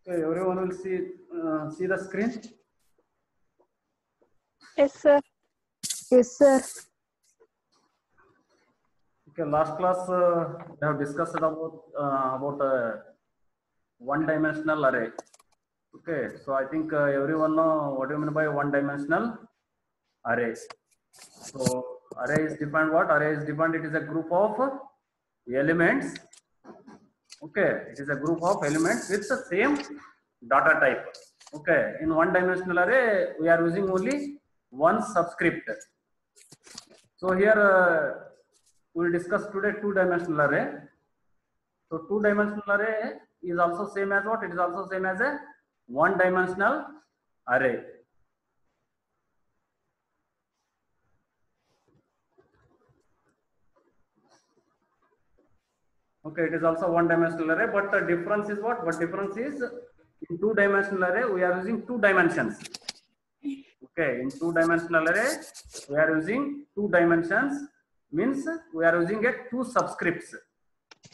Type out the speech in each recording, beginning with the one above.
Okay, everyone will see the screen. Yes, sir. Yes, sir. Okay, last class we have discussed about one-dimensional array. Okay, so I think everyone know what do you mean by one-dimensional array. So array is defined what? Array is defined. It is a group of elements. Okay, it is a group of elements with the same data type. Okay, in one-dimensional array we are using only one subscript. So here we will discuss today two-dimensional array. So two-dimensional array is also same as what? It is also same as a one-dimensional array. Okay, it is also one-dimensional array, but the difference is what? But difference is in two-dimensional array we are using two dimensions. Okay, in two-dimensional array we are using two dimensions, means we are using two subscripts.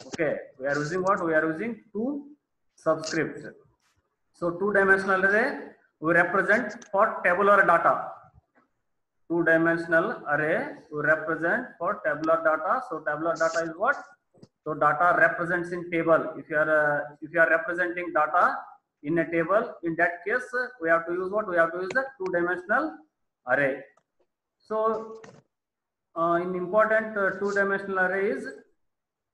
Okay, we are using what? We are using two subscripts. So two-dimensional array we represent for tabular data. Two-dimensional array we represent for tabular data. So tabular data is what? So data represents in table. If you are representing data in a table, in that case we have to use what? We have to use the two-dimensional array. So in important two-dimensional array is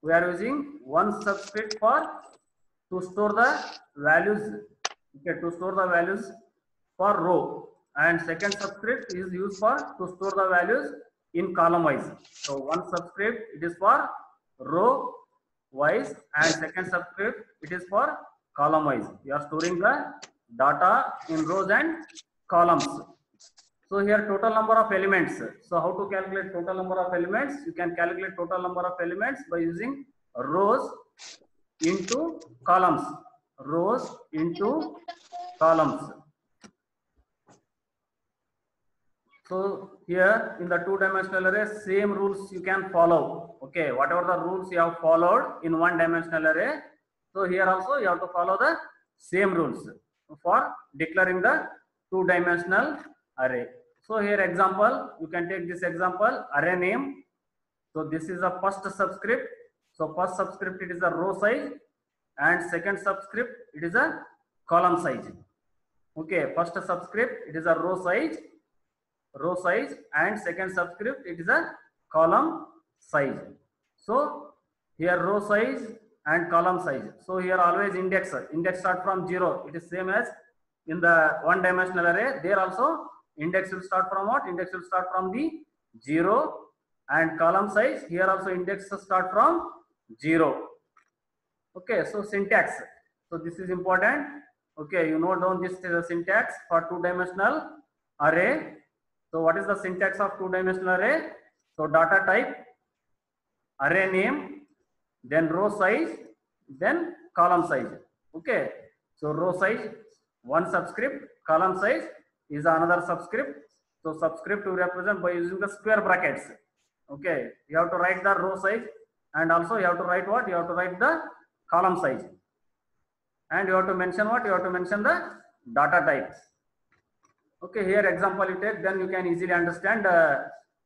we are using one subscript to store the values. Okay, to store the values for row, and second subscript is used to store the values in column wise. So one subscript it is for row wise, and second subscript it is for column wise. You are storing the data in rows and columns. So here total number of elements. So how to calculate total number of elements? You can calculate total number of elements by using rows into columns. Rows into columns. So here in the two-dimensional array, same rules you can follow. Okay, whatever the rules you have followed in one-dimensional array, so here also you have to follow the same rules for declaring the two-dimensional array. So here example, you can take this example, array name. So this is the first subscript. So first subscript it is a row size, and second subscript it is a column size. Okay, first subscript it is a row size, and second subscript it is a column size. So here row size and column size. So here always index start from 0. It is same as in the one-dimensional array. There also index will start from what? Index will start from the 0, and column size here also index start from 0. Okay, so syntax. So this is important. Okay, you note down this syntax for two-dimensional array. So what is the syntax of two-dimensional array? So data type, array name, then row size, then column size. Okay, so row size one subscript, column size is another subscript. So subscript we represent by using the square brackets. Okay, you have to write the row size, and also you have to write what? You have to write the column size, and you have to mention what? You have to mention the data types. Okay, here example you take, then you can easily understand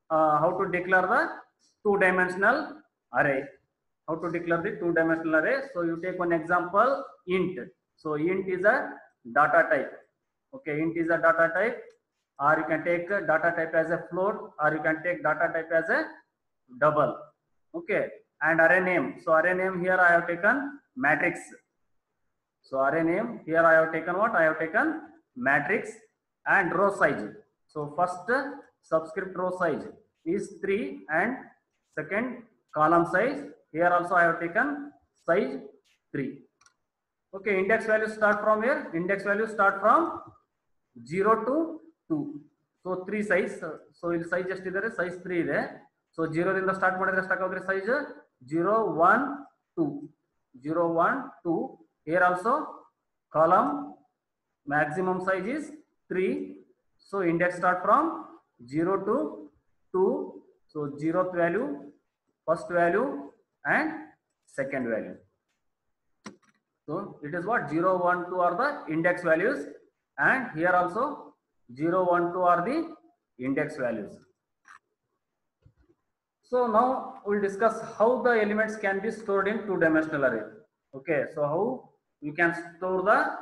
how to declare the two-dimensional array. How to declare the two-dimensional array? So you take one example, int. So int is a data type. Okay, int is a data type, or you can take data type as a float, or you can take data type as a double. Okay, and array name. So array name here I have taken matrix. So array name here I have taken what? I have taken matrix. And row size. So first subscript row size is 3, and second column size here also I have taken size 3. Okay, index value start from here. Index value start from 0 to 2. So 3 size. So ಇಲ್ಲಿ size ಎಷ್ಟಿದೆ? Size 3 ಇದೆ. So 0 ರಿಂದ start ಮಾಡಿದ್ರೆ ಎಷ್ಟಾಗುತ್ತೆ size? 0 1 2. 0 1 2. Here also column maximum size is 3. So index start from 0 to 2, So 0th value, first value, and second value. So it is what 0, 1, 2 are the index values, and here also 0, 1, 2 are the index values. So now we'll discuss how the elements can be stored in two-dimensional array. Okay, so how you can store the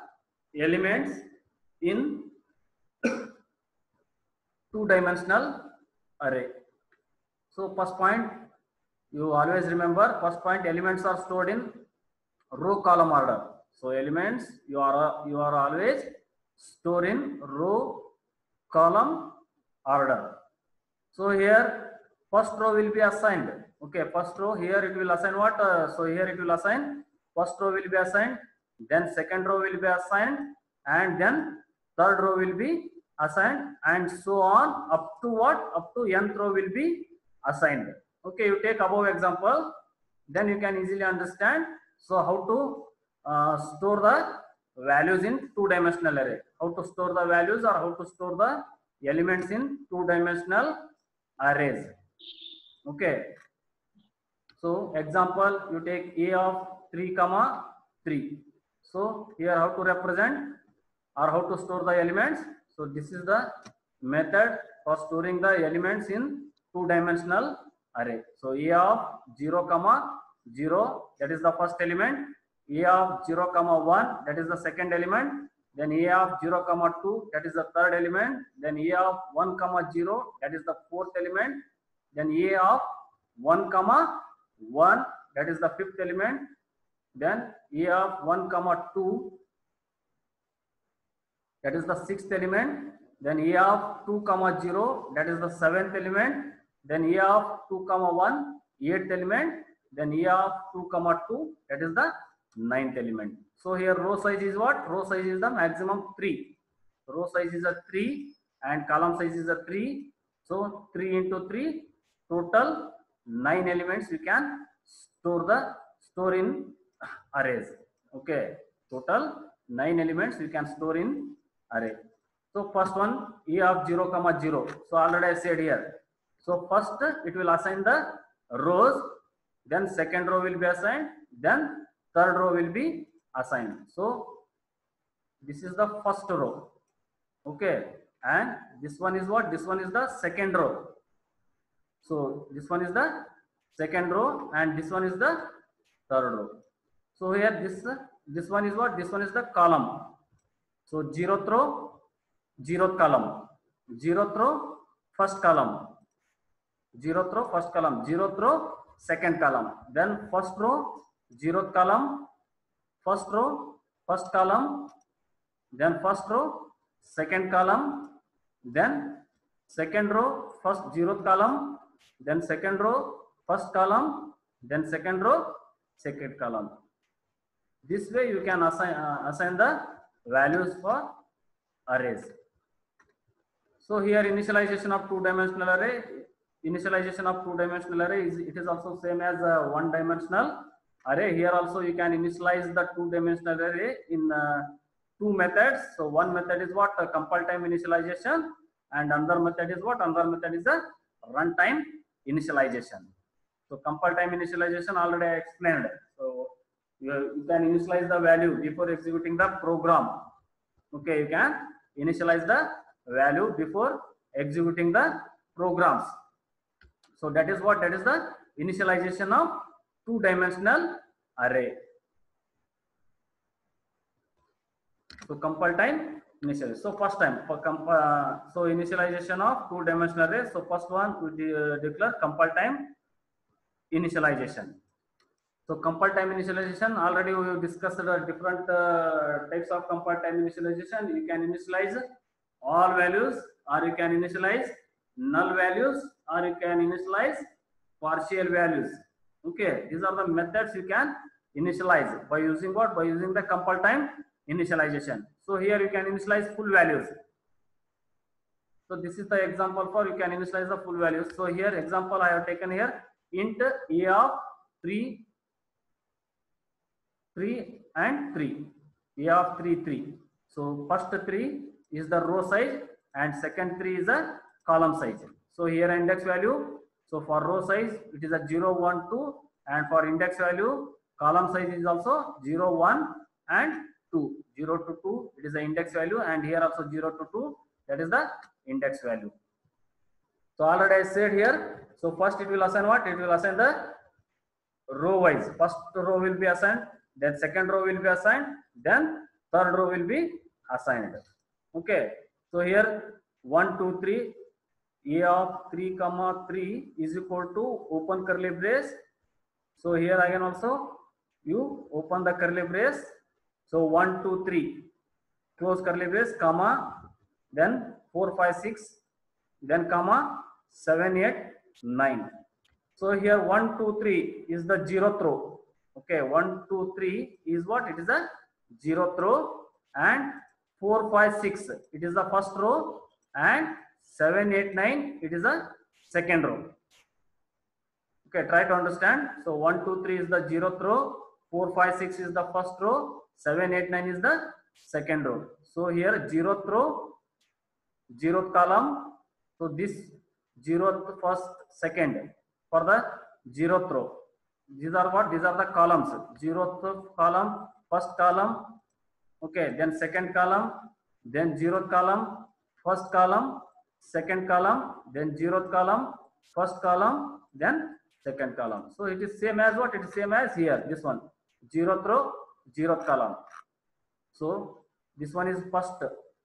elements in two-dimensional array. So first point, you always remember, first point, elements are stored in row column order. So elements you are always stored in row column order. So here first row will be assigned. Okay, first row, here it will assign what? So here it will assign, first row will be assigned, then second row will be assigned, and then third row will be assigned, and so on up to what? Up to nth row will be assigned. Okay, you take above example, then you can easily understand. So how to store the values in two-dimensional array? How to store the values, or how to store the elements in two-dimensional arrays? Okay. So example, you take a of 3 comma 3. So here how to represent or how to store the elements? So this is the method for storing the elements in two-dimensional array. So a of 0 comma 0, that is the first element. A of 0 comma 1, that is the second element. Then a of 0 comma 2, that is the third element. Then a of 1 comma 0, that is the fourth element. Then a of 1 comma 1, that is the fifth element. Then a of 1 comma 2, that is the sixth element. Then a of 2 comma 0, that is the seventh element. Then a of 2 comma 1, eighth element. Then a of 2 comma 2, that is the ninth element. So here row size is what? Row size is the maximum 3. Row size is a 3 and column size is a 3. So 3 into 3, total 9 elements you can store in arrays. Okay, total 9 elements you can store in array. So first one, a of 0 comma 0. So already I said here. So first it will assign the rows, then second row will be assigned, then third row will be assigned. So this is the first row. Okay, and this one is what? This one is the second row. So this one is the second row and this one is the third row. So here this one is what? This one is the column. So 0th row, 0th column, 0th row, first column, 0th row, first column, 0th row, second column, then first row, 0th column, first row, first column, then first row, second column, then second row, first 0th column, then second row, first column, then second row, second column. This way you can assign the values for arrays. So here initialization of two-dimensional array. Initialization of two-dimensional array it is also same as a one-dimensional array. Here also you can initialize the two-dimensional array in two methods. So one method is what? Compile time initialization, and another method is what? Another method is a runtime initialization. So compile time initialization already I explained. So you can initialize the value before executing the program. Okay, you can initialize the value before executing the programs. So that is what? That is the initialization of two-dimensional array. So compile time initialization. So first time for so initialization of two-dimensional array. So first one we declare compile time initialization. So compile time initialization, already we discussed the different types of compile time initialization. You can initialize all values, or you can initialize null values, or you can initialize partial values. Okay, these are the methods you can initialize by using what? By using the compile time initialization. So here you can initialize full values. So this is the example for you can initialize the full values. So here example I have taken here, int a of 3 and 3, a of 3. So first 3 is the row size and second 3 is the column size. So here index value So for row size, it is a 0, 1, 2, and for index value, column size is also 0, 1, and 2. 0 to 2, it is the index value, and here also 0 to 2, that is the index value. So already I said here. So first it will assign what? It will assign the row wise. First row will be assigned, then second row will be assigned, then third row will be assigned. Okay. So here 1, 2, 3. A of 3 comma 3 is equal to open curly brace. So here again also you open the curly brace. So 1, 2, 3 close curly brace, comma, then 4, 5, 6, then comma 7, 8, 9. So here 1, 2, 3 is the 0th row. Okay, 1, 2, 3 is what? It is a 0th row, and 4, 5, 6 it is the first row, and 7, 8, 9 it is a second row. Okay, try to understand. So 1, 2, 3 is the 0th row, 4, 5, 6 is the first row, 7, 8, 9 is the second row. So here 0th row, 0th column. So this 0th first, second for the 0th row. These are what? These are the columns. 0th column, first column. Okay, then second column, then 0th column, first column, second column, then 0th column, first column, then second column. So it is same as what? It is same as here, this one, 0th row, 0th column. So this one is first.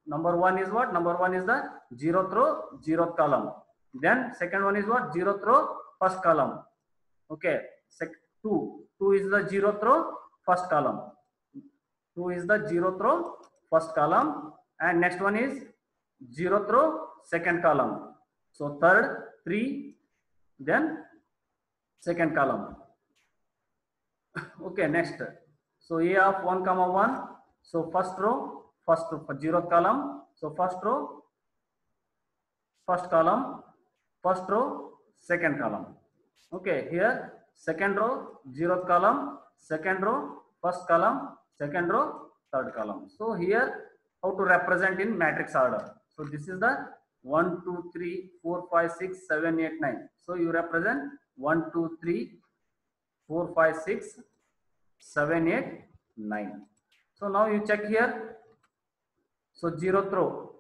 Number 1 is what? Number 1 is the 0th row, 0th column. Then second one is what? 0th row, first column. Okay, 2 is the 0th row, first column. 2 is the 0th row, first column, and next one is 0th row, second column. So third, 3, then second column. Okay, next. So A of 1 comma 1. So first row, first 0th column. So first row, first column, first row, second column. Okay, here second row, 0th column, second row, first column, second row, third column. So here how to represent in matrix order. So this is the 1, 2, 3, 4, 5, 6, 7, 8, 9. So you represent 1, 2, 3, 4, 5, 6, 7, 8, 9. So now you check here. So 0th row,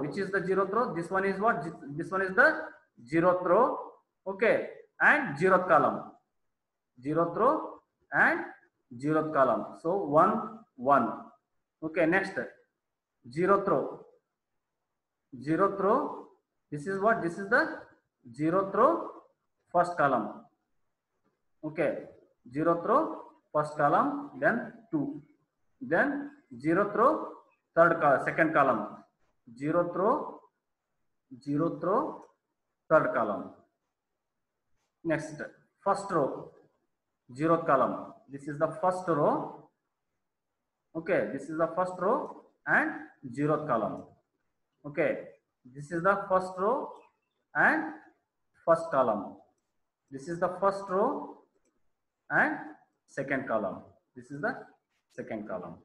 which is the 0th row? This one is what? This one is the 0th row. Okay, and 0th column. 0th row and 0th column. So 1, 1. Okay, next 0th row. 0th row. This is what? This is the 0th row, first column. Okay, 0th row, first column, then 2. Then 0th row, second column. 0th row, 0th row, third column. Next, first row, 0th column. This is the first row. Okay, this is the first row and 0th column. Okay, this is the first row and first column. This is the first row and second column. This is the second column.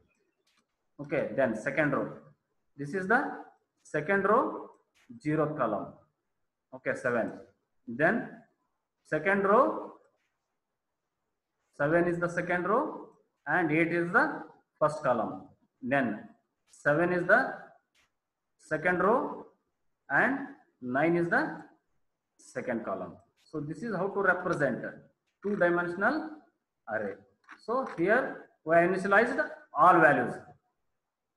Okay, then second row. This is the second row, 0th column. Okay, 7. Then second row, 7 is the second row and 8 is the first column. Then 7 is the second row and 9 is the second column. So this is how to represent two-dimensional array. So here we have initialized all values.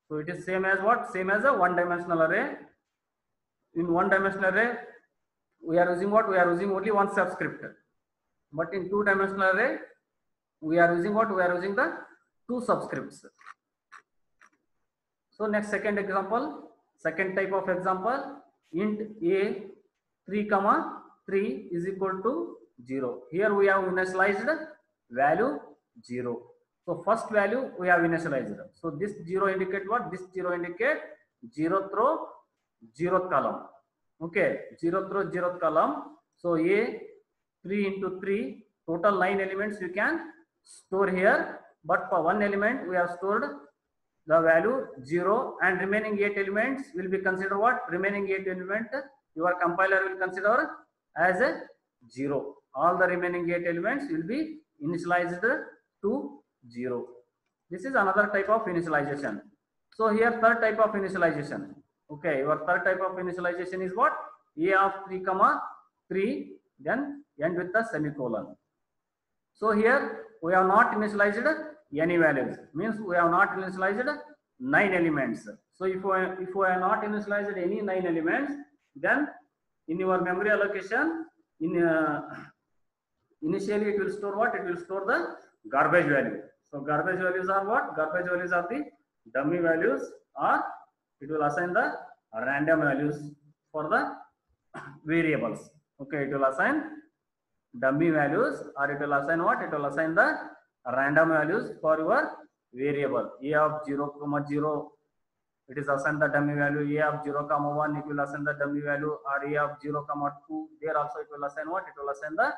So it is same as what? Same as a one-dimensional array. In one-dimensional array, we are using what? We are using only one subscript. But in two-dimensional array, we are using what? We are using the two subscripts. So next, second example, second type of example, int a 3 comma 3 is equal to 0. Here we have initialized value 0. So first value we have initialized. So this 0 indicate what? This 0 indicate 0th row, 0th column. Okay, 0th row, 0th column. So a 3 into 3, total 9 elements you can store here. But for one element we have stored the value 0, and remaining 8 elements will be considered what? Remaining 8 element your compiler will consider as a 0. All the remaining 8 elements will be initialized to 0. This is another type of initialization. So here third type of initialization. Okay, your third type of initialization is what? A of 3 comma 3, then end with the semicolon. So here we have not initialized any values, means we have not initialized 9 elements. So if we have not initialized any 9 elements, then in your memory allocation, initially it will store what? It will store the garbage value. So garbage values are what? Garbage values are the dummy values, or it will assign the random values for the variables. Okay, it will assign dummy values, or it will assign what? It will assign the random values for your variable. A of 0, 0, it is assigned the dummy value. A of 0, 1, it will assign the dummy value, or A of 0, 2, there also it will assign what? It will assign the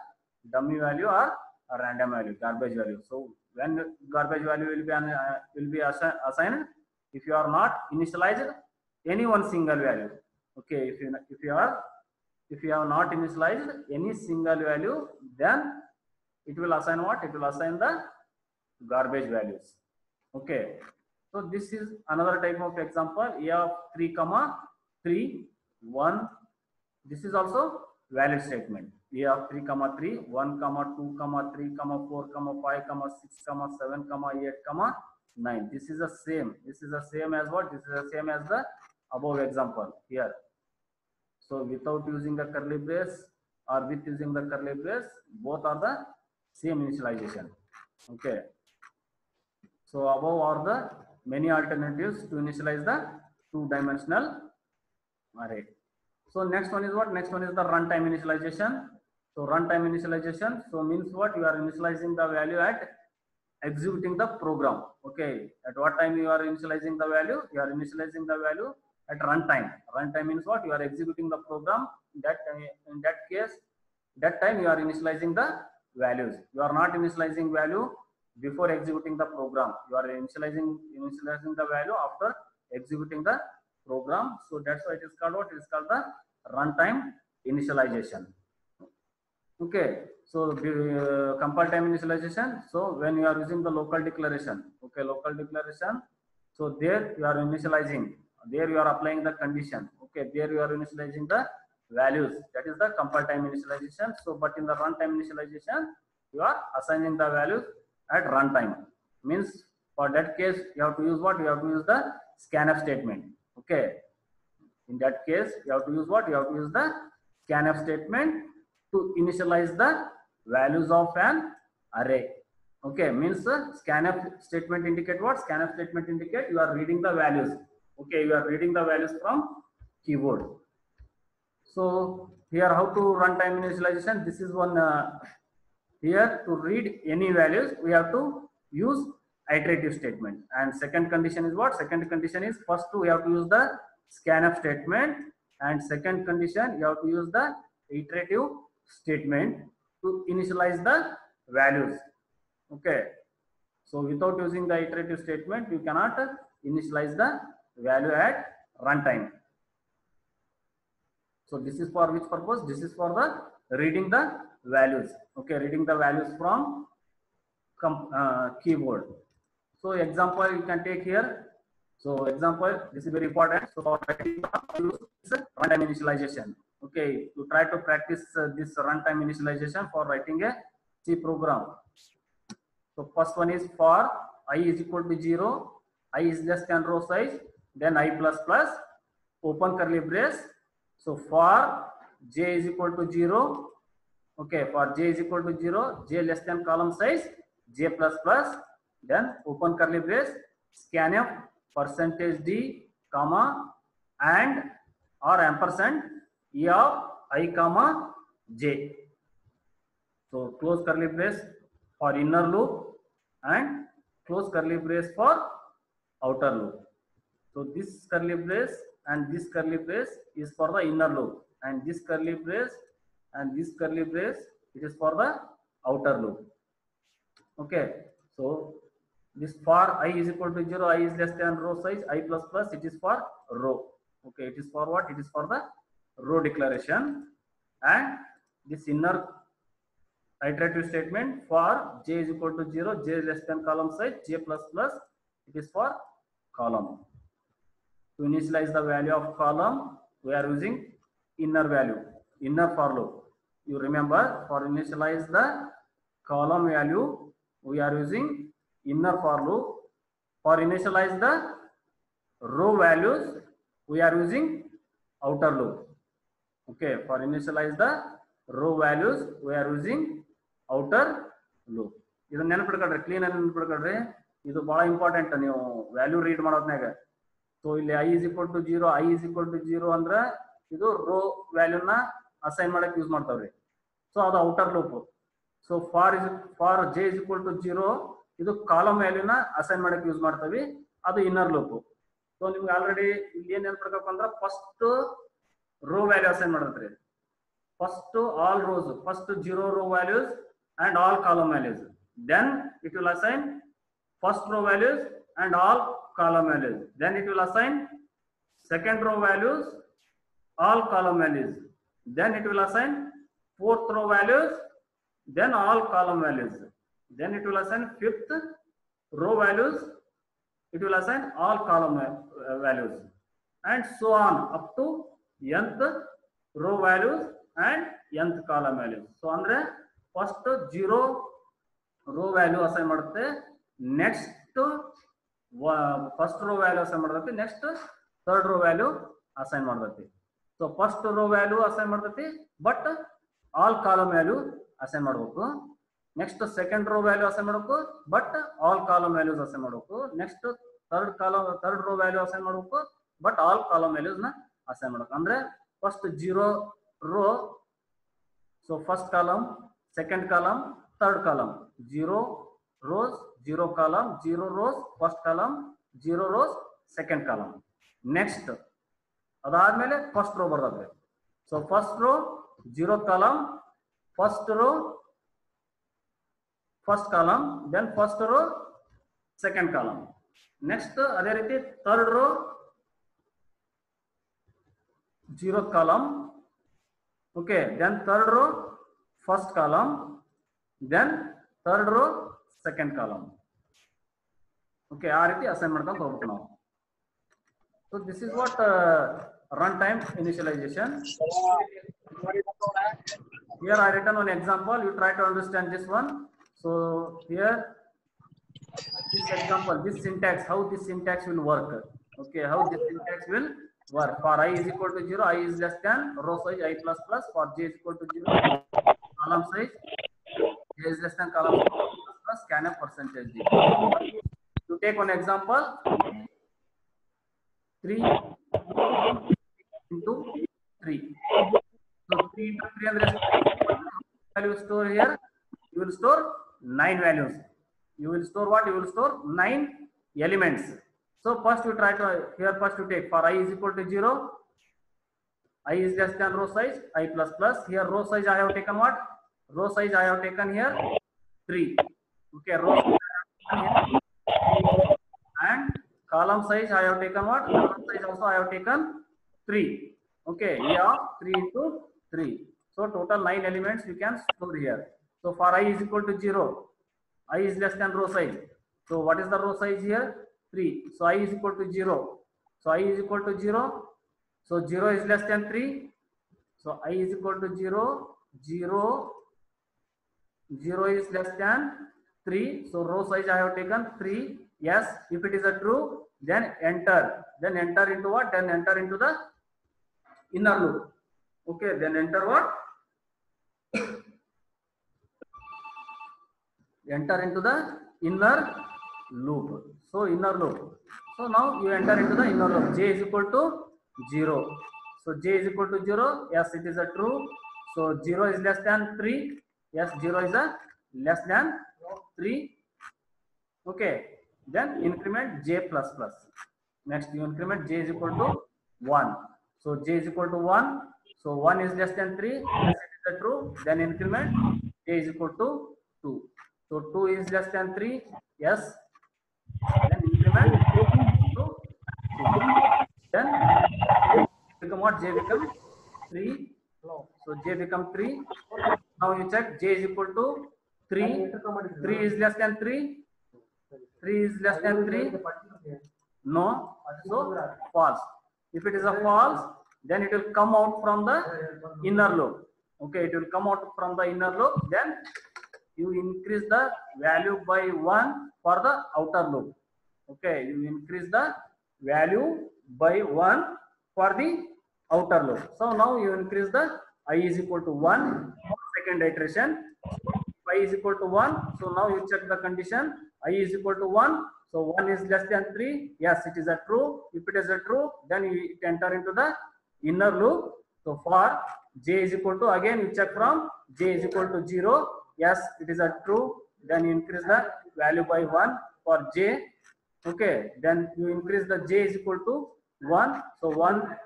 dummy value or a random value, garbage value. So when garbage value will be assigned, if you are not initialized any one single value. Okay, if you have not initialized any single value, then it will assign what? It will assign the garbage values. Okay, so this is another type of example. A of 3 comma 3 1. This is also valid statement. A of 3 comma 3 1 comma 2 comma 3 comma 4 comma 5 comma 6 comma 7 comma 8 comma 9. This is the same. This is the same as what? This is the same as the above example here. So without using the curly brace or with using the curly brace, both are the same initialization. Okay. So above are the many alternatives to initialize the two-dimensional array. So next one is what? Next one is the runtime initialization. So runtime initialization, so means what? You are initializing the value at executing the program. Okay. At what time you are initializing the value? You are initializing the value at runtime. Runtime means what? You are executing the program. That in that case, that time you are initializing the values. You are not initializing value before executing the program. You are initializing the value after executing the program. So that's why it is called what? It is called the runtime initialization. Okay, so the compile time initialization. So when you are using the local declaration, okay, local declaration. So there you are initializing. There you are applying the condition. Okay, there you are initializing the values. That is the compile time initialization. So, but in the runtime initialization, you are assigning the values at runtime. Means for that case, you have to use what? You have to use the scanf statement. Okay. In that case, you have to use what? You have to use the scanf statement to initialize the values of an array. Okay, means scanf statement indicate what? Scanf statement indicate you are reading the values. Okay, you are reading the values from keyboard. So here how to run time initialization? This is one here to read any values we have to use iterative statement. And second condition is what? Second condition is first we have to use the scanf statement, and second condition you have to use the iterative statement to initialize the values. Okay, so without using the iterative statement you cannot initialize the value at runtime. So this is for which purpose? This is for the reading the values. Okay, reading the values from keyboard. So example you can take here. So example, this is very important. So for writing runtime initialization. Okay, you try to practice this runtime initialization for writing a C program. So first one is for I is equal to 0, I is less than row size, then I plus plus, open curly brace. So for j is equal to 0, okay, for j is equal to 0, j less than column size, j plus plus, then open curly brace, scanf %d, comma, and or ampersand e of I, comma, j. So close curly brace for inner loop and close curly brace for outer loop. So this curly brace and this curly brace is for the inner loop, and this curly brace and this curly brace it is for the outer loop. Okay, so this for I is equal to 0, I is less than row size, I plus plus, it is for row. Okay, it is for what? It is for the row declaration. And this inner iterative statement for j is equal to 0, j is less than column size, j plus plus, it is for column. To initialize the value of column, we are using inner value, inner for loop. You remember, for initialize the column value, we are using inner for loop. For initialize the row values, we are using outer loop. Okay, for initialize the row values, we are using outer loop. ಇದನ್ನ ನೆನಪಿಡ್ಕೊಳ್ರಿ, clean ಆಗಿ ನೆನಪಿಡ್ಕೊಳ್ರಿ. ಇದು ಬಹಳ important ನೀವು value read ಮಾಡೋದ್ನಾಗ. So ಇಲ್ಲಿ i is equal to 0, i is equal to 0 ಅಂದ್ರೆ ಇದು row ವ್ಯಾಲ್ಯೂನ assign ಮಾಡಕ್ಕೆ ಯೂಸ್ ಮಾಡ್ತಾವ್ರಿ. ಸೊ ಅದು outer loop. So for j is equal to 0 ಇದು ಕಾಲಮ್ ವ್ಯಾಲ್ಯೂನ ಅಸೈನ್ ಮಾಡಕ್ಕೆ ಯೂಸ್ ಮಾಡ್ತೀವಿ, ಅದು ಇನ್ನರ್ ಲೂಪ್. ಸೊ ನಿಮ್ಗೆ ಆಲ್ರೆಡಿ ಇಲ್ಲಿ ಏನ್ ನೆನಪಿಡ್ಬೇಕು ಅಂದ್ರೆ ಫಸ್ಟ್ ರೋ ವ್ಯಾಲ್ಯೂ ಅಸೈನ್ ಮಾಡಿದ್ರಿ. First all rows, first 0 row values and all column values. Then it will assign first row values and all column values. Then it will assign second row values, all column values. Then it will assign fourth row values, then all column values. Then it will assign fifth row values, it will assign all column values, and so on up to nth row values and nth column values. So andre first 0 row value assign ಮಾಡುತ್ತೆ, next first row value assign ಮಾಡ್ತೈತಿ, next third row value assign ಮಾಡ್ತೈತಿ. So first row value assign ಮಾಡ್ತೈತಿ, but all column value assign ಮಾಡಬೇಕು. next second row value assign ಮಾಡಬೇಕು, but all column values assign ಮಾಡಬೇಕು. next third row value assign ಮಾಡಬೇಕು, but all column values ನ assign ಮಾಡಬೇಕು. ಅಂದ್ರೆ first 0 row, so first column, second column, third column, 0 rows, 0 column, 0 rows, first column, 0 rows, second column. Next, adadmele first row bardadre. So first row, 0 column, first row, first column, then first row, second column. Next, adhe riti third row, 0 column, okay, then third row, first column, then third row, second column. Okay, ಆ ರೀತಿ assign ಮಾಡ್ಕೊಂಡು ಹೋಗ್ಬೇಕು ನಾವು. So this is what runtime initialization. Here I written one example, you try to understand this one. So here this example, this syntax, how this syntax will work. Okay, how this syntax will work. For I is equal to 0, I is less than row size I plus plus. For j is equal to 0, column size j is less than column plus plus scanf percentage d. To take one example, 3 into 3. So 3 into 3 and value store here, you will store 9 values. You will store what? You will store 9 elements. So first you try to, here first you take for I is equal to 0, I is less than row size I plus plus. Here row size I have taken what? Row size I have taken here 3. Okay, row size I have taken here. And column size I have taken what? Column size also I have taken 3. Okay, here 3 into 3. So total 9 elements we can store here. So for I is equal to 0, I is less than row size. So what is the row size here? 3. So I is equal to 0. So I is equal to 0. So 0 is less than 3. So I is equal to 0. 0 is less than 3. So row size I have taken 3. Yes, if it is a true, then enter. Then enter into what? Then enter into the inner loop. Okay, then enter what? Enter into the inner loop. So inner loop. So now you enter into the inner loop. J is equal to 0. So j is equal to 0. Yes, it is a true. So 0 is less than 3. Yes, 0 is a less than 3. Okay. Then increment j plus plus. Next you increment j is equal to 1. So j is equal to 1. So 1 is less than 3. Yes, it is a true. Then increment j is equal to 2. So 2 is less than 3. Yes. Then increment to 2. Then become what? J become 3. So j become 3. Now you check j is equal to 3. 3 is less than 3. 3 is less than 3. No. So false. If it is a false, then it will come out from the inner loop. Okay, it will come out from the inner loop. Then you increase the value by 1 for the outer loop. Okay, you increase the value by 1 for the outer loop. So now you increase the I is equal to 1 for second iteration. I is equal to 1. So now you check the condition. I is equal to 1. So 1 is less than 3. Yes, it is a true. If it is a true, then you enter into the inner loop. So for j is equal to, again you check from j is equal to 0. Yes, it is a true. Then you increase the value by 1 for j. Okay, then you increase the j is equal to 1. So 1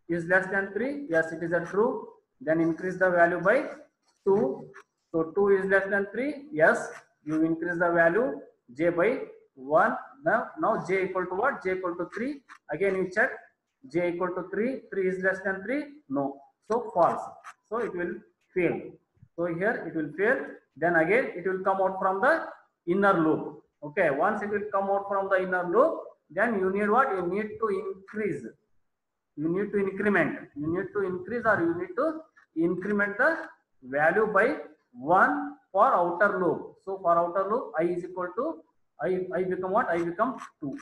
is less than 3. Yes, it is a true. Then increase the value by 2. So 2 is less than 3. Yes, you increase the value j by 1. Now j equal to what? J equal to 3. Again you check j equal to 3. 3 is less than 3. No. So false. So it will fail. So here it will fail. Then again it will come out from the inner loop. Okay. Once it will come out from the inner loop, then you need what? You need to increase. You need to increment. You need to increase or you need to increment the value by 1 for outer loop. So for outer loop, I is equal to I become what? I become 2.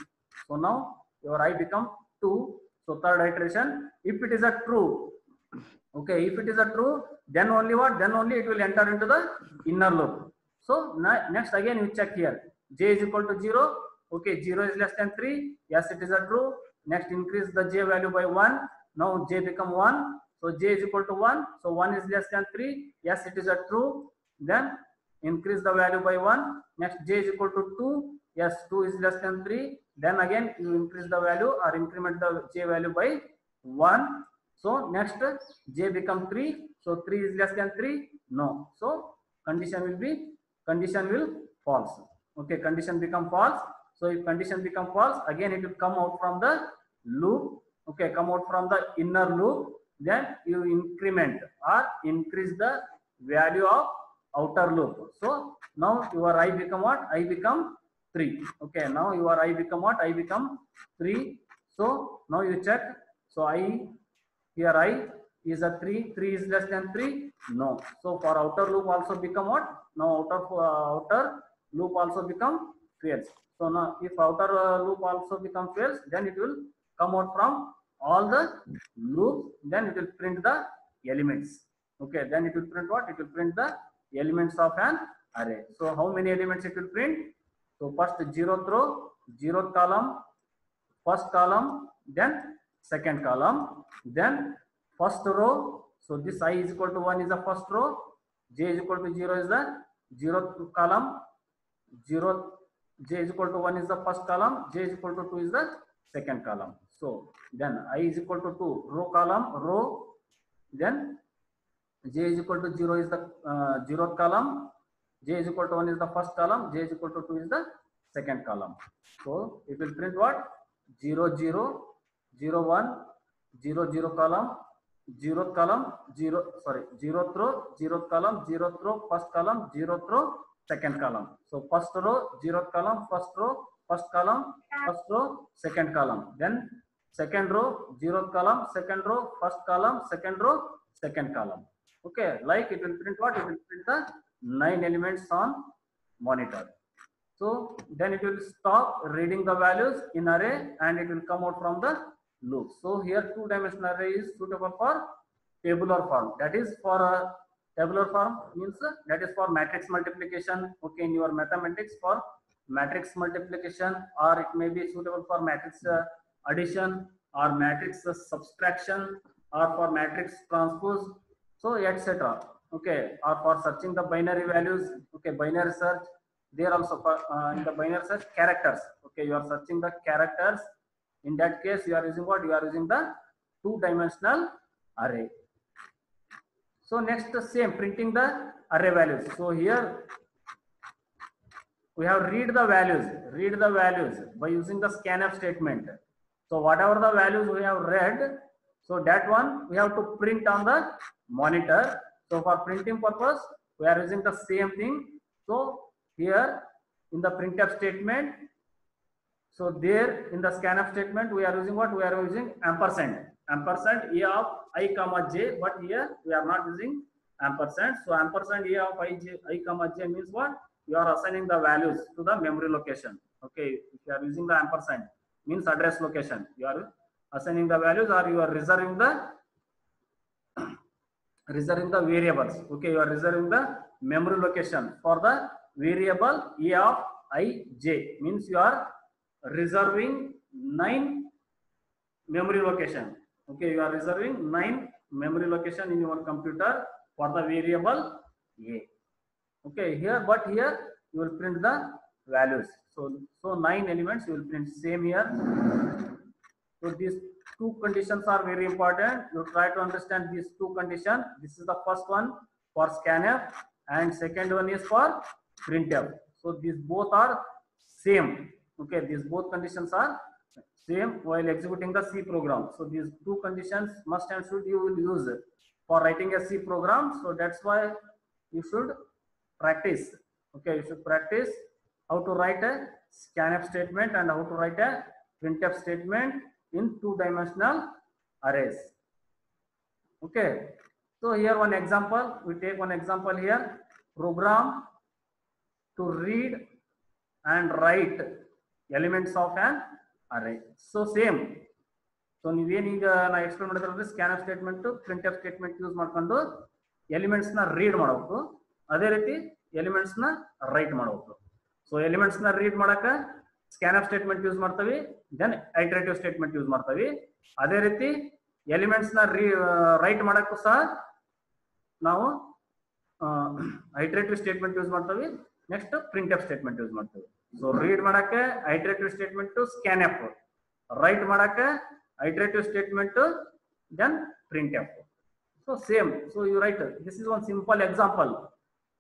So now your I become 2. So third iteration, if it is a true, okay, if it is a true, then only what? Then only it will enter into the inner loop. So next again you check here. J is equal to 0. Okay, 0 is less than 3. Yes, it is a true. Next increase the j value by 1. Now j become 1. So j is equal to 1. So 1 is less than 3. Yes, it is a true. Then increase the value by 1. Next j is equal to 2. Yes, 2 is less than 3. Then again you increase the value or increment the j value by 1. So next j become 3. So 3 is less than 3. No. So condition will false. Okay, condition become false. So if condition become false, again it will come out from the loop. Okay, come out from the inner loop. Then you increment or increase the value of outer loop. So now your I become what? I become 3. Okay, now your I become what? I become 3. So now you check. So I, here I is a 3. 3 is less than 3. No. So for outer loop also become what? Now outer loop also become fails. So now if outer loop also become fails, then it will come out from all the loops. Then it will print the elements. Okay, then it will print what? It will print the elements of an array. So how many elements it will print? So first 0th row, 0th column, first column, then second column, then first row. So this I is equal to 1 is the first row, j is equal to 0 is the 0th column, j is equal to 1 is the first column, j is equal to 2 is the second column. So then I is equal to 2 row column, row, then j is equal to 0 is the 0th column, j is equal to 1 is the first column, j is equal to 2 is the second column. So it will print what? 0 0 0 1 0 0 column, 0th column, 0th row, 0th column, 0th row, first column, 0th row, second column. So first row, 0th column, first row, first column, first row, second column. Then second row, 0th column, second row, first column, second row, second column. Okay, like it will print what? It will print the 9 elements on monitor. So then it will stop reading the values in array and it will come out from the loop. So here 2-dimensional array is suitable for tabular form. That is for a tabular form means that is for matrix multiplication. Okay, in your mathematics for matrix multiplication, or it may be suitable for matrix addition or matrix subtraction or for matrix transpose. So etc. Okay, or for searching the binary values. Okay, binary search. There also for in the binary search characters. Okay, you are searching the characters. In that case, you are using what? You are using the 2-dimensional array. So next the same printing the array values. So here we have read the values by using the scanf statement. So whatever the values we have read, so that one we have to print on the monitor. So for printing purpose, we are using the same thing. So here in the printf statement, so there in the scanf statement, we are using what? We are using ampersand. Ampersand a of I comma j, but here we are not using ampersand. So ampersand a of I comma j means what? You are assigning the values to the memory location. Okay, if you are using the ampersand, means address location. You are assigning the values, or you are reserving the variables. Okay, you are reserving the memory location for the variable a of I j, means you are reserving 9 memory location. Okay, you are reserving 9 memory location in your computer for the variable a. Okay, here, but here you will print the values. So 9 elements you will print, same here. So these two conditions are very important. You try to understand these two conditions. This is the first one for scanf, and second one is for printf. So these both are same. Okay, these both conditions are same while executing the C program. So these two conditions must and should you will use for writing a C program. So that's why you should practice. Okay, you should practice how to write a scanf statement and how to write a printf statement in two-dimensional arrays. Okay, so here one example, we take one example here, program to read and write elements of an array. So same. So ನೀವೇನೀಗ ನಾ explain ಮಾಡಿದ್ರೆ scan statement printf statement use ಮಾಡ್ಕೊಂಡು elements ನ read ಮಾಡಬೇಕು, ಅದೇ ರೀತಿ elements ನ right ಮಾಡಬೇಕು. So elements ನ ರೀಡ್ ಮಾಡಕ ಸ್ಕ್ಯಾನ್ಎಫ್ ಸ್ಟೇಟ್ಮೆಂಟ್ ಯೂಸ್ ಮಾಡ್ತೀವಿ, ದೆನ್ ಐಟರೇಟಿವ್ ಸ್ಟೇಟ್ಮೆಂಟ್ ಯೂಸ್ ಮಾಡ್ತೀವಿ. ಅದೇ ರೀತಿ ಎಲಿಮೆಂಟ್ಸ್ ನ ರೈಟ್ ಮಾಡಕ್ಕೂ ಸಹ ನಾವು ಐಟರೇಟಿವ್ ಸ್ಟೇಟ್ಮೆಂಟ್ ಯೂಸ್ ಮಾಡ್ತೀವಿ, ನೆಕ್ಸ್ಟ್ ಪ್ರಿಂಟ್ಎಫ್ ಸ್ಟೇಟ್ಮೆಂಟ್ ಯೂಸ್ ಮಾಡ್ತೀವಿ. ಸೊ ರೀಡ್ ಮಾಡಕ್ಕೆ ಐಟರೇಟಿವ್ ಸ್ಟೇಟ್ಮೆಂಟ್ ಸ್ಕ್ಯಾನ್ಎಫ್, ರೈಟ್ ಮಾಡಕ್ಕೆ iterative statement then printf. So same, so you write, this is one simple example.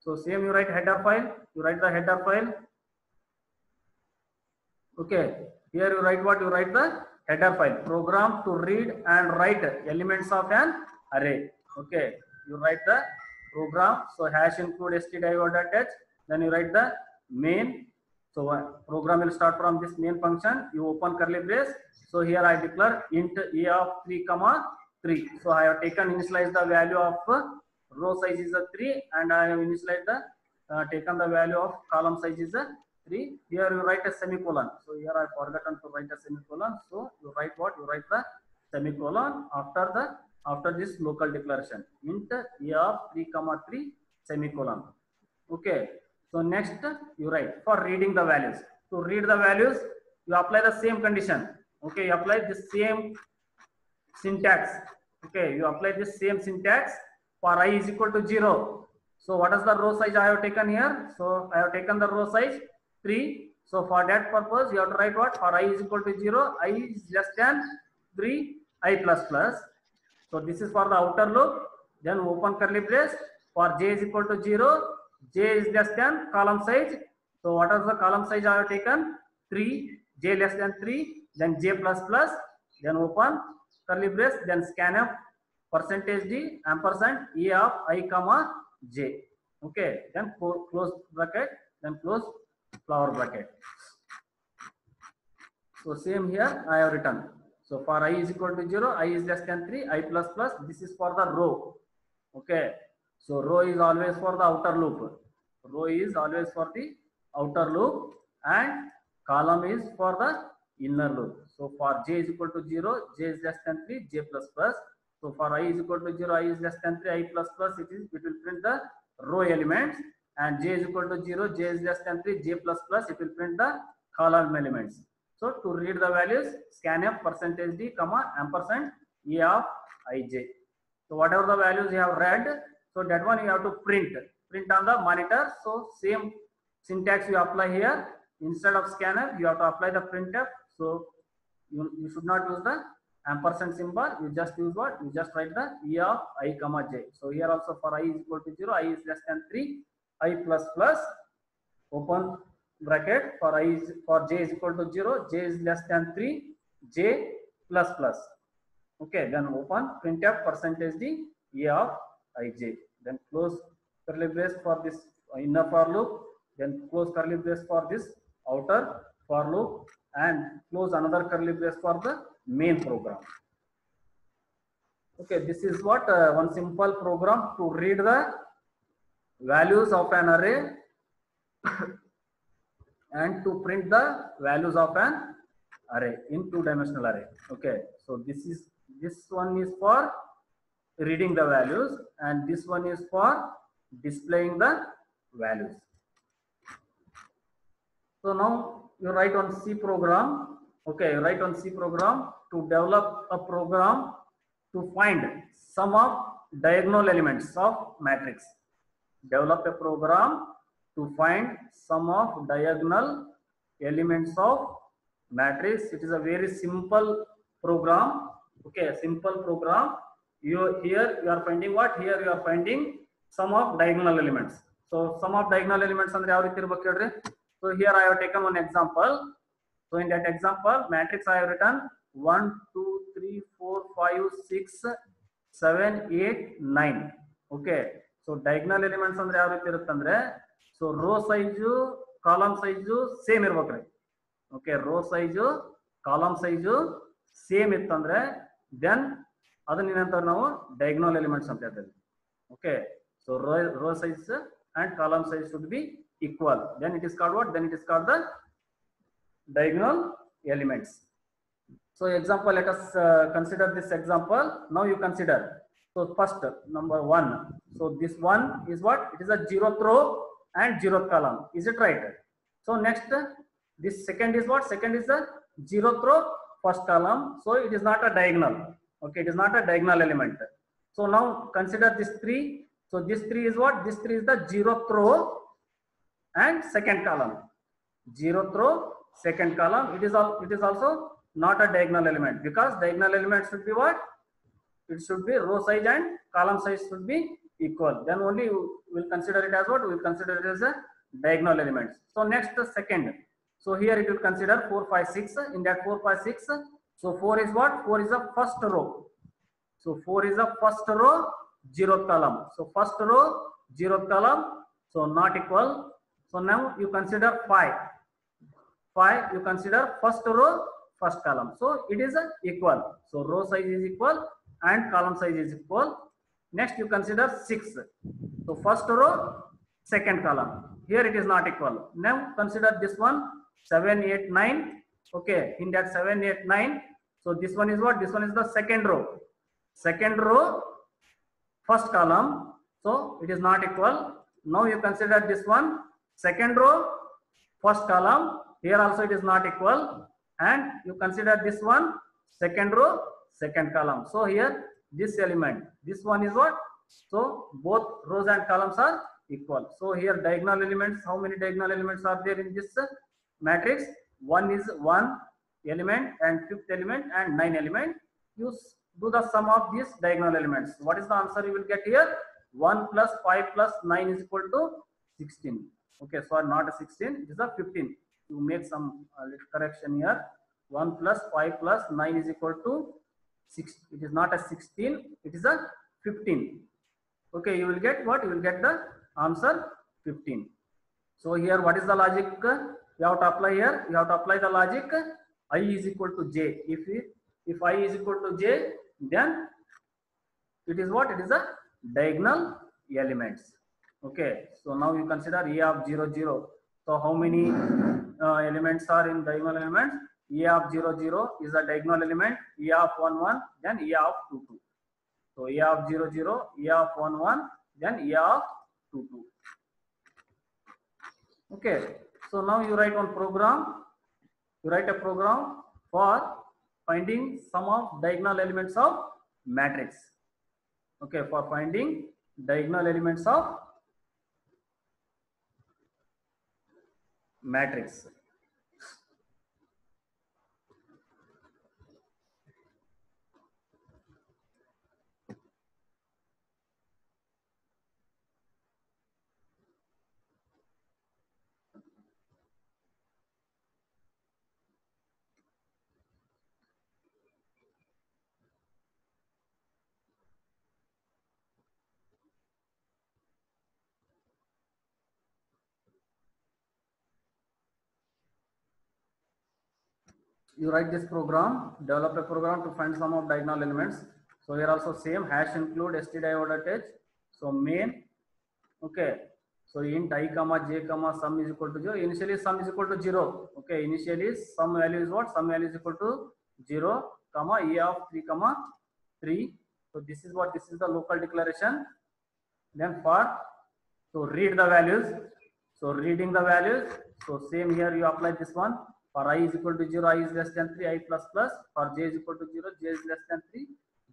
So same, you write header file, you write the header file. Okay, here you write what? You write the header file, program to read and write elements of an array. Okay, you write the program, so hash include stdio.h, then you write the main. So program will start from this main function, you open curly brace. So here I declare int a of 3 comma 3. So I have taken initialize the value of row size is a 3, and I have initialized the taken the value of column size is a 3. Here you write a semicolon. So here I forgotten to write a semicolon. So you write what? You write the semicolon after this local declaration, int a of 3 comma 3 semicolon. Okay. So next you write for reading the values. To read the values, you apply the same condition. Okay, you apply the same syntax. Okay, you apply the same syntax for I is equal to 0. So what is the row size I have taken here? So I have taken the row size 3. So for that purpose, you have to write what? For I is equal to 0, I is less than 3, I plus plus. So this is for the outer loop. Then open curly brace. For j is equal to 0, j is less than column size. So what is the column size I have taken? 3, j less than 3, then j plus plus, then open curly brace, then scanf percentage d ampersand a of I comma j. Okay, then close bracket, then close flower bracket. So same here I have written. So for I is equal to 0, I is less than 3, I plus plus, this is for the row. Okay, so row is always for the outer loop. Row is always for the outer loop, and column is for the inner loop. So for j is equal to 0, j is less than 3, j plus plus. So for I is equal to 0, I is less than 3, I plus plus, it will print the row elements, and j is equal to 0, j is less than 3, j plus plus, it will print the column elements. So to read the values, scanf percentage d comma ampersand a of ij. So whatever the values you have read, so that one you have to print on the monitor. So same syntax you apply here. Instead of scanf, you have to apply the printf. So you should not use the ampersand symbol. You just use what? You just write the e of I comma j. So here also for I is equal to 0, I is less than 3, I plus plus, open bracket, for j is equal to 0, j is less than 3, j plus plus. Okay, then open printf percentage d e of ij. then close curly brace for this inner for loop, then close curly brace for this outer for loop, and close another curly brace for the main program. Okay, this is what one simple program to read the values of an array and to print the values of an array in two-dimensional array. Okay, so this one is for reading the values and this one is for displaying the values. So now you write on C program. Okay, you write on C program to develop a program to find sum of diagonal elements of matrix. Develop a program to find sum of diagonal elements of matrix. It is a very simple program. Okay, a simple program. Here you are finding what? Here you are finding sum of diagonal elements. So sum of diagonal elements andre yav riti irbeku helri. So here I have taken one example. So in that example, matrix I have written 1, 2, 3, 4, 5, 6, 7, 8, 9. Okay. So diagonal elements andre yav riti iruttandre, so row size, column size same irbeku. Okay, row size, column size same ittandre then adanna ಏನಂತಾರೆ ನಾವು diagonal elements ಅಂತ ಹೇಳ್ತೀವಿ. Okay, so row size and column size should be equal, then it is called what? Then it is called the diagonal elements. So example, let us consider this example. Now you consider. So first number 1. So this one is what? It is a 0th row and 0th column. Is it right? So next, this second is what? Second is the 0th row, first column. So it is not a diagonal. Okay, it is not a diagonal element. So now consider this 3. So this 3 is what? This 3 is the 0th row and second column. 0th row, second column. It is also not a diagonal element, because diagonal element should be what? It should be row size and column size should be equal. Then only you will consider it as what? We will consider it as a diagonal element. So next, the second. So here it will consider 4, 5, 6. In that 4, 5, 6. So 4 is what? 4 is the first row. So 4 is the first row, 0th column. So first row, 0th column. So not equal. So now you consider 5. 5 you consider first row, first column. So it is equal. So row size is equal and column size is equal. Next you consider 6. So first row, second column. Here it is not equal. Now consider this one 7, 8, 9. Okay, in that 7, 8, 9. So this one is what? This one is the second row. Second row, first column. So it is not equal. Now you consider this one second row, first column. Here also it is not equal. And you consider this one second row, second column. So here this element, this one is what? So both rows and columns are equal. So here diagonal elements, how many diagonal elements are there in this matrix? One is 1 element and 5th element and 9 element. You do the sum of these diagonal elements. What is the answer you will get here? 1 plus 5 plus 9 is equal to 16. Okay, so not a 16, it is a 15. You make some little correction here. 1 plus 5 plus 9 is equal to 6. It is not a 16, it is a 15. Okay, you will get what? You will get the answer 15. So here what is the logic you have to apply here? You have to apply the logic I is equal to j. If I is equal to j, then it is what? It is a diagonal elements. Okay, so now you consider A of 0, 0. So how many elements are in diagonal elements? A of 0, 0 is a diagonal element. A of 1, 1, then A of 2, 2. So A of 0, 0, A of 1, 1, then A of 2, 2. Okay, so now you write one program. You write a program for finding sum of diagonal elements of matrix. Okay, for finding diagonal elements of matrix. you write this program, develop a program to find sum of diagonal elements. So here also same hash include std dot attach. So main, okay. So int I comma j comma sum is equal to 0. Initially sum is equal to 0. Okay, initially sum value is what? Sum value is equal to 0 comma e of 3 comma 3. So this is what, this is the local declaration. Then for, so read the values. So reading the values. So same here you apply this one. For I is equal to 0, I is less than 3, I plus plus. For j is equal to 0, j is less than 3,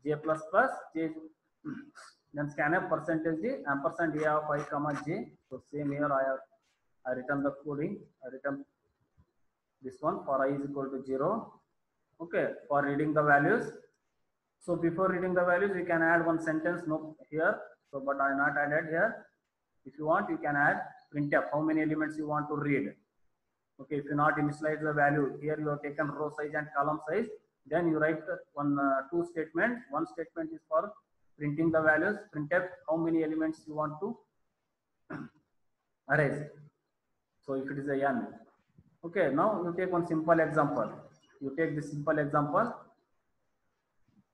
j plus plus, j is, then scanf percentage d ampersand a of I comma j. So same here I return the coding. I return this one for I is equal to 0. Okay, for reading the values. So before reading the values, you can add one sentence no here. So but I not added here. If you want, you can add printf how many elements you want to read. Okay, if you not initialize the value here, you have taken row size and column size. Then you write one two statements. One statement is for printing the values. Printf how many elements you want to erase. So if it is a n. Okay, now you take one simple example. You take this simple example.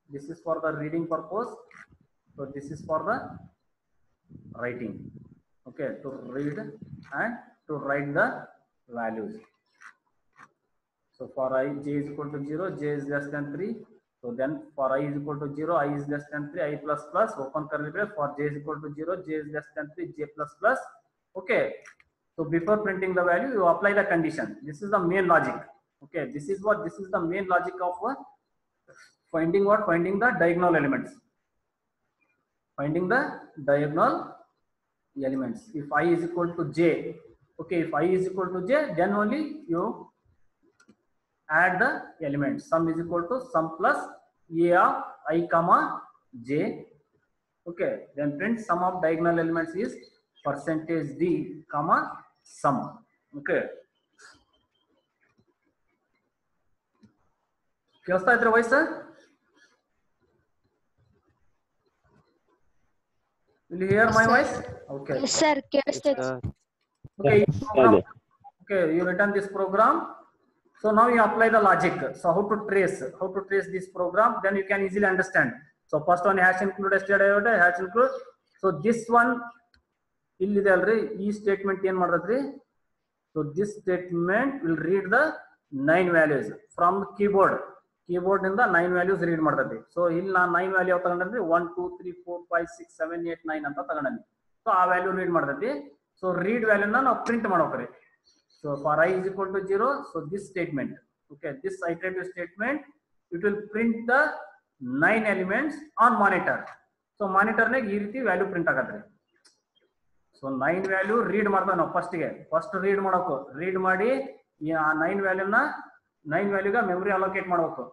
This is for the reading purpose. So this is for the writing. Okay, to read and to write the values. So for I, j is equal to 0, j is less than 3. So then for I is equal to 0, I is less than 3, I plus plus, open curly brace. For j is equal to 0, j is less than 3, j plus plus. Okay. So before printing the value, you apply the condition. This is the main logic. Okay. This is what, this is the main logic of finding what? Finding the diagonal elements. Finding the diagonal elements. If I is equal to j, okay, if I is equal to j, then only you add the elements. Sum is equal to sum plus a of I comma j. Okay, then print sum of diagonal elements is percentage d comma sum. Okay. ಕೇಳಿಸ್ತಾ ಇದ್ರೆ voice? Will you hear my voice? Okay. Yes, sir. Okay. Okay, you return this program. So now you apply the logic. So how to trace this program? Then you can easily understand. So first one hash include std hash include. So this one illide alri ee statement ಏನು ಮಾಡ್ತೈತ್ರಿ? So this statement will read the 9 values from the keyboard. Keyboard ನಿಂದ 9 values read ಮಾಡ್ತೈತಿ. So ಇಲ್ಲಿ ನಾನು 9 value ಯಾವ ತಗೊಂಡ್ರೆ 1 2 3 4 5 6 7 8 9 ಅಂತ ತಗೊಂಡ್ನಿ. So ಆ value read ಮಾಡ್ತೈತಿ. So read value na ನಾವು print ಮಾಡ್ಬೇಕ್ರಿ. So for I is equal to 0, so this statement, okay, this iterative statement, it will print the 9 elements on monitor. So monitor ne ee riti value print agadre. So 9 value read ಮಾಡ್ತಾ ನಾವು first read ಮಾಡಬೇಕು. read ಮಾಡಿ ಆ 9 value ನ 9 value ಗೆ memory allocate ಮಾಡಬೇಕು.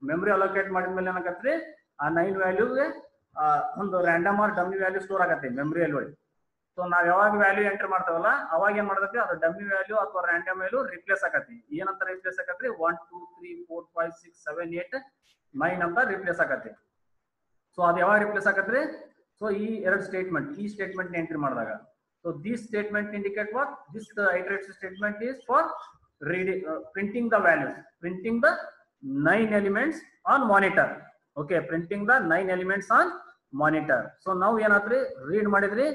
memory allocate ಮಾಡಿದ್ಮೇಲೆ ಏನಾಗತ್ತೆ ಆ 9 value ಗೆ ಒಂದು random or dummy value store ಆಗತ್ತೆ memory ಅಲ್ಲಿ. ಸೊ ನಾವ್ ಯಾವಾಗ ವ್ಯಾಲ್ಯೂ ಎಂಟರ್ ಮಾಡ್ತಾವಲ್ಲ ಅವಾಗ ಏನ್ ಮಾಡ್ತೈತಿ ಅದು ಡಮ್ಮಿ ವ್ಯಾಲ್ಯೂ ಅಥವಾ ರ್ಯಾಂಡಮ್ ವ್ಯಾಲ್ಯೂ ರಿಪ್ಲೇಸ್ ಆಗತ್ತೆ. ಏನಂತ ರಿಪ್ಲೇಸ್ ಆಗತ್ತೆ? 1 2 3 4 5 6 7 8 9 ಅಂತ ರಿಪ್ಲೇಸ್ ಆಗತ್ತೆ. ಸೊ ಅದು ಯಾವಾಗ ರಿಪ್ಲೇಸ್ ಆಗತ್ತೆ? ಸೊ ಈ ಎರಡು ಸ್ಟೇಟ್ಮೆಂಟ್, ಈ ಸ್ಟೇಟ್ಮೆಂಟ್ ನ ಎಂಟ್ರಿ ಮಾಡಿದಾಗ. So this statement indicate what? This iterative statement is for reading, printing the values, printing the 9 elements on monitor. Okay, printing the 9 elements on monitor. So now ಏನಾದ್ರಿ read ಮಾಡಿದ್ರಿ,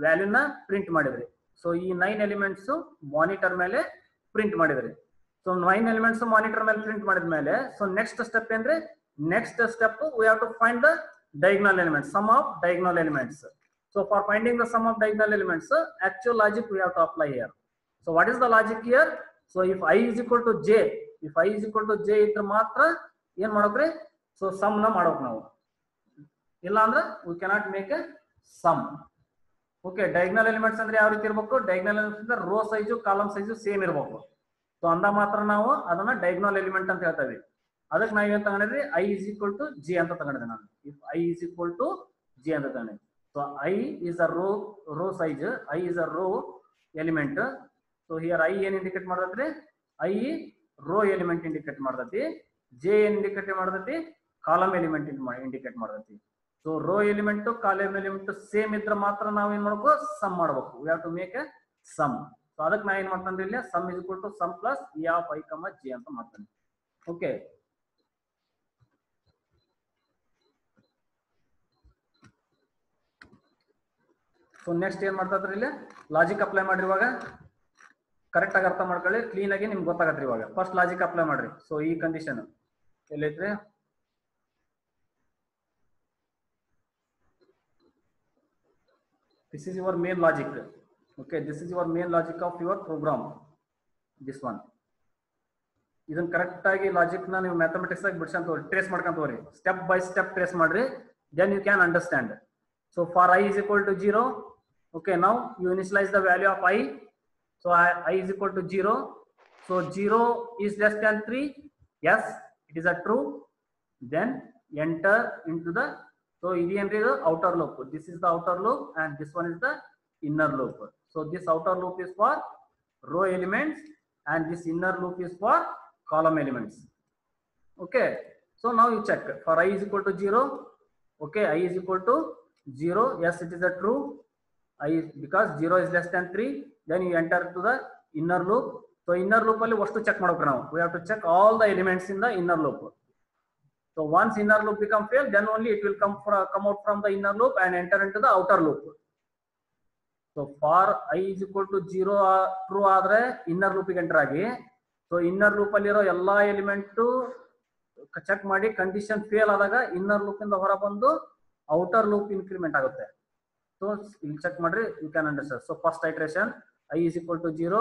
value ನ print ಮಾಡಿದ್ರಿ. So ಈ 9 elements monitor ಮೇಲೆ print ಮಾಡಿದ್ರಿ. So 9 elements monitor ಮೇಲೆ print ಮಾಡಿದ್ಮೇಲೆ so next step ಏನ್ರಿ? Next step we have to find the diagonal elements, sum of diagonal elements. So for finding the sum of diagonal elements, actual logic we have to apply here. So what is the logic here? So if I is equal to j, if I is equal to j ಇದ್ರೆ ಮಾತ್ರ ಏನ್ ಮಾಡ್ಬೇಕ್ರಿ? So some ನ ಮಾಡ್ಬೇಕು ನಾವು. ಇಲ್ಲ ಅಂದ್ರೆ we cannot make a sum. Okay, diagonal elements ಅಂದ್ರೆ ಯಾವ ರೀತಿ ಇರಬೇಕು? ಡಯಾಗೋನಲ್ ಎಲಿಮೆಂಟ್ಸ್ ಅಂದ್ರೆ row size column size same ಇರಬೇಕು. ಸೊ ಅಂದ ಮಾತ್ರ ನಾವು ಅದನ್ನ ಡಯಾಗೋನಲ್ ಎಲಿಮೆಂಟ್ ಅಂತ ಹೇಳ್ತೀವಿ. ಅದಕ್ಕೆ ನಾವು ಏನ್ ತಗೊಂಡಿದ್ರಿ? I is equal to j ಅಂತ ತಗೊಂಡಿದ್ದೆ ನಾನು. if I is equal to j ಅಂತ ತಗೊಂಡಿದ್ದೆ. So I is a row size, I is a row element. So here I ಏನ್ ಇಂಡಿಕೇಟ್ ಮಾಡ್ತೈತ್ರಿ? I ರೋ ಎಲಿಮೆಂಟ್ ಇಂಡಿಕೇಟ್ ಮಾಡ್ತೈತಿ. j ಏನ್ indicate ಮಾಡ್ತೈತಿ? ಕಾಲಮ್ ಎಲಿಮೆಂಟ್ ಇಂಡಿಕೇಟ್ ಮಾಡ್ತೈತಿ. ಸೊ row element column element same ಇದ್ರೆ ಮಾತ್ರ ನಾವು ಏನ್ ಮಾಡ್ಬೇಕು? ಸಮ್ ಮಾಡ್ಬೇಕು. We have to make a sum. So ಅದಕ್ಕೆ ನಾ ಏನ್ ಮಾಡ್ತಾನೆ ಇಲ್ಲಿ? Sum is equal to sum plus e of I, j ಅಂತ ಮಾಡ್ತಾನೆ. Okay. ಸೊ ನೆಕ್ಸ್ಟ್ ಏನ್ ಮಾಡ್ತಾ ಇದ್ರಿ ಇಲ್ಲಿ ಲಾಜಿಕ್ ಅಪ್ಲೈ ಮಾಡ್ರಿ ಇವಾಗ ಕರೆಕ್ಟ್ ಆಗಿ ಅರ್ಥ ಮಾಡ್ಕೊಳ್ಳಿ ಕ್ಲೀನ್ ಆಗಿ ನಿಮ್ಗೆ ಗೊತ್ತಾಗತ್ರಿ ಇವಾಗ ಫಸ್ಟ್ ಲಾಜಿಕ್ ಅಪ್ಲೈ ಮಾಡ್ರಿ ಸೊ ಈ condition ಎಲ್ಲೈತ್ರಿ this is your main logic. Okay, this is your main logic of your program, this one. ಇದನ್ನ ಕರೆಕ್ಟ್ ಆಗಿ ಲಾಜಿಕ್ ನ ನೀವು ಮ್ಯಾಥಮೆಟಿಕ್ಸ್ ಆಗಿ ಬಿಡ್ಸಂತ ಟ್ರೇಸ್ ಮಾಡ್ಕೊಂತ ಹೋಗ್ರಿ ಸ್ಟೆಪ್ ಬೈ ಸ್ಟೆಪ್ ಟ್ರೇಸ್ ಮಾಡ್ರಿ then you can understand. So for I is equal to 0, okay, now you initialize the value of I. So I is equal to 0. So 0 is less than 3. Yes, it is a true. Then enter into the, so this is the outer loop. This is the outer loop and this one is the inner loop. So this outer loop is for row elements and this inner loop is for column elements. Okay, so now you check for I is equal to 0. Okay, I is equal to 0. Yes, it is a true. I because 0 is less than 3. Then you enter to the inner loop. So inner loop alli vastu check madಬೇಕು ನಾವು. We have to check all the elements in the inner loop. So once inner loop become fail, then only it will come out from the inner loop and enter into the outer loop. So for I is equal to 0 true ಆದ್ರೆ inner loop ಗೆ enter ಆಗಿ. So inner loop ಅಲ್ಲಿರೋ ಎಲ್ಲಾ element check ಮಾಡಿ condition fail ಆದಾಗ inner loop ಇಂದ ಹೊರ ಬಂದು ಔಟರ್ ಲೂಪ್ ಇನ್ಕ್ರಿಮೆಂಟ್ ಆಗುತ್ತೆ. ಸೊ ಇಲ್ಲಿ ಚೆಕ್ ಮಾಡ್ರಿ you can understand. So first iteration I is equal to 0.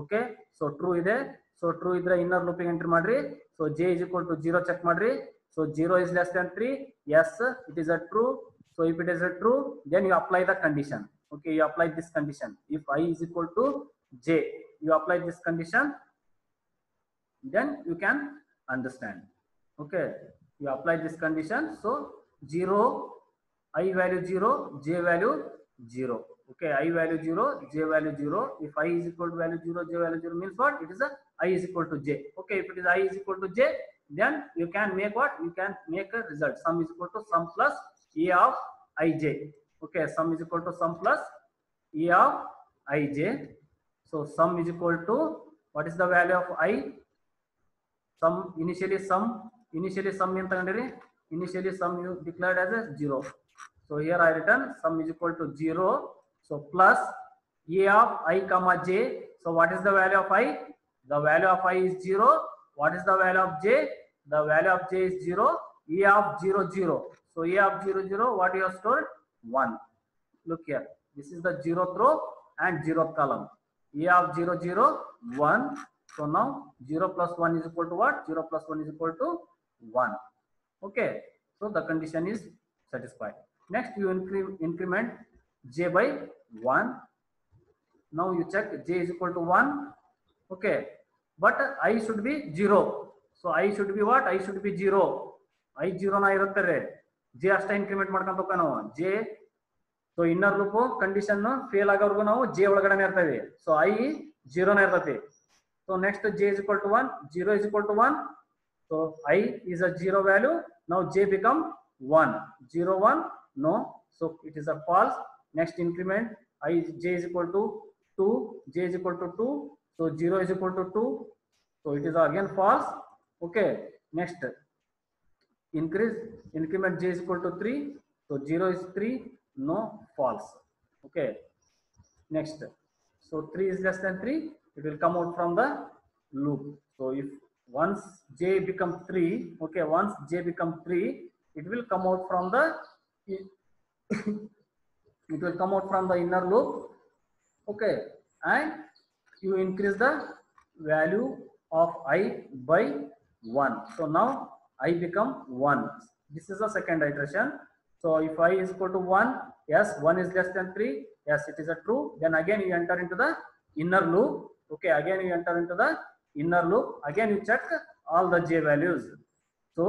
Okay, so true ಇದೆ. ಸೊ ಟ್ರೂ ಇದ್ರೆ ಇನ್ನರ್ ಲೂಪ್ ಗೆ ಎಂಟ್ರಿ ಮಾಡ್ರಿ. So j is equal to 0 check ಮಾಡ್ರಿ. So 0 is less than 3. Yes, it is a true. So if it is a true, then you apply the condition. Okay, you apply this condition. If I is equal to j, you apply this condition, then you can understand. Okay, you apply this condition. So 0, I value 0, j value 0. Okay, I value 0, j value 0. If I is equal to value 0, j value 0 means what? It is a I is equal to j. Okay, if it is I is equal to j, then you can make what? You can make a result. Sum is equal to sum plus a of ij. Okay, sum is equal to sum plus a of ij. So sum is equal to, what is the value of I? Sum, initially sum in tagondiri. Initially sum you declared as a 0. So here I written sum is equal to 0. So plus a of I comma j. So what is the value of I? The value of I is 0. What is the value of j? The value of j is 0. A of 0 0. So a of 0 0, what you have stored? 1. Look here. This is the 0th row and 0th column. A of 0 0 1. So now 0 plus 1 is equal to what? 0 plus 1 is equal to 1. Okay. So the condition is satisfied. Next you increment j by 1. Now you check j is equal to 1. Okay. But I should be 0. So I should be what? I should be 0. I 0 na iruttare. J ಅಷ್ಟೇ increment ಮಾಡ್ಕೊಂತ ಹೋಗ್ತಾ ನಾವು. J, so inner loop condition fail ಆಗೋವರೆಗೂ ನಾವು j ಒಳಗಡೆನೇ ಇರ್ತೀವಿ. So I 0 ನ ಇರ್ತೈತಿ. So next j is equal to 1, 0 is equal to 1. So I is a 0 value. Now j become 1. 0 1, no. So it is a false. Next increment j is equal to 2. J is equal to 2. So 0 is equal to 2. So it is again false. Okay. Next increment j is equal to 3. So 0 is 3. No, false. Okay. Next. So 3 is less than 3. It will come out from the loop. So if once j become 3, okay, once j become 3, it will come out from the it will come out from the inner loop. Okay, and you increase the value of I by 1. So now I become 1. This is the second iteration. So if I is equal to 1, yes, 1 is less than 3, yes, it is a true. Then again you enter into the inner loop. Okay, again you enter into the inner loop. Again you check all the j values. So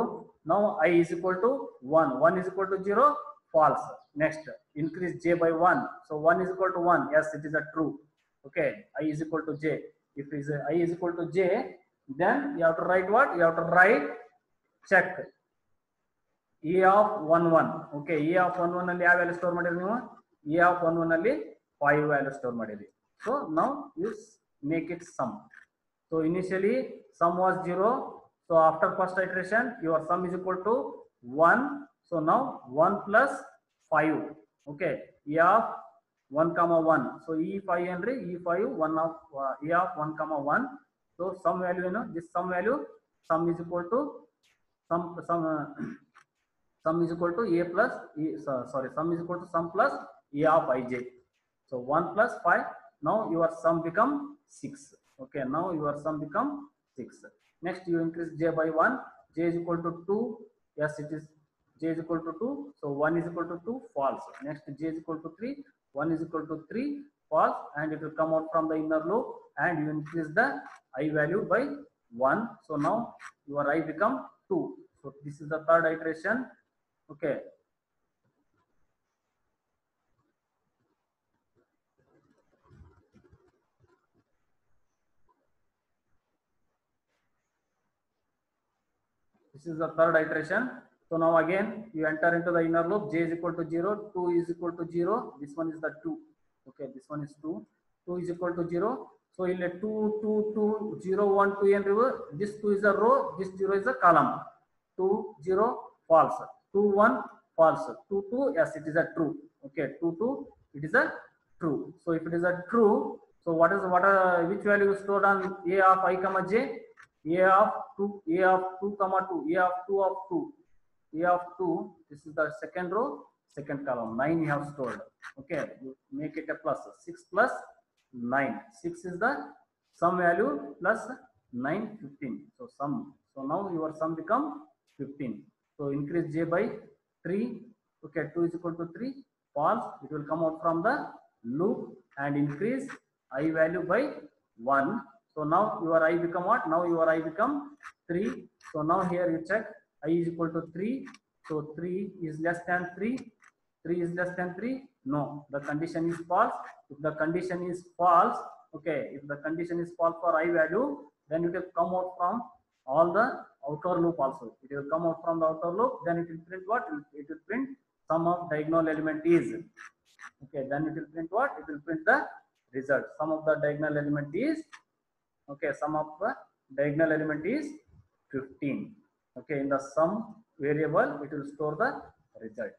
now I is equal to 1. 1 is equal to 0, false. Next, increase j by 1. So 1 is equal to 1. Yes, it is a true. Okay, I is equal to j. If is I is equal to j, then you have to write what? You have to write check a of 1 1. Okay, a of 1 1 ಅಲ್ಲಿ ಯಾವ value store ಮಾಡಿರಿ ನೀವು? a of 1 1 ಅಲ್ಲಿ 5 value store ಮಾಡಿರಿ. So now you make it sum. So initially sum was 0. So after first iteration, your sum is equal to 1. So now 1 plus 5. Okay, E of 1 comma 1. So E5 and E5 1 of E of 1 comma 1. So sum value, you know, this sum value, sum is equal to sum is equal to a plus sorry, sum is equal to sum plus a of ij. So 1 plus 5. Now your sum become 6. Okay, now your sum become 6. Next you increase j by 1. J is equal to 2. Yes, it is j is equal to 2. So 1 is equal to 2, false. Next j is equal to 3. 1 is equal to 3, false, and it will come out from the inner loop, and you increase the I value by 1. So now your I become 2. So this is the third iteration. Okay. This is the third iteration. So now again you enter into the inner loop. J is equal to 0, 2 is equal to 0. This one is the 2. Okay, this one is 2. 2 is equal to 0. So in a 2, 2, 2, 0, 1, 2 and reverse. This 2 is a row, this 0 is a column. 2, 0, false. 2, 1, false. 2, 2, yes, it is a true. Okay, 2, 2, it is a true. So if it is a true, so which value is stored on A of I comma j? A of 2, A of 2 comma 2, A of 2 of 2, A of 2. This is the second row, second column. 9 you have stored. Okay, you make it a plus. 6 plus 9. 6 is the sum value plus 9, 15. So sum. So now your sum become 15. So increase j by 3. Okay, 2 is equal to 3. False. It will come out from the loop and increase I value by 1. So now your I become what? Now your I become 3. So now here you check I is equal to 3. So 3 is less than 3. 3 is less than 3. No, the condition is false. If the condition is false, okay, if the condition is false for I value, then it will come out from all the outer loop also. It will come out from the outer loop. Then it will print what? It will print sum of diagonal element is. Okay, then it will print what? It will print the result. Sum of the diagonal element is, okay, sum of the diagonal element is 15. Okay, in the sum variable, it will store the result.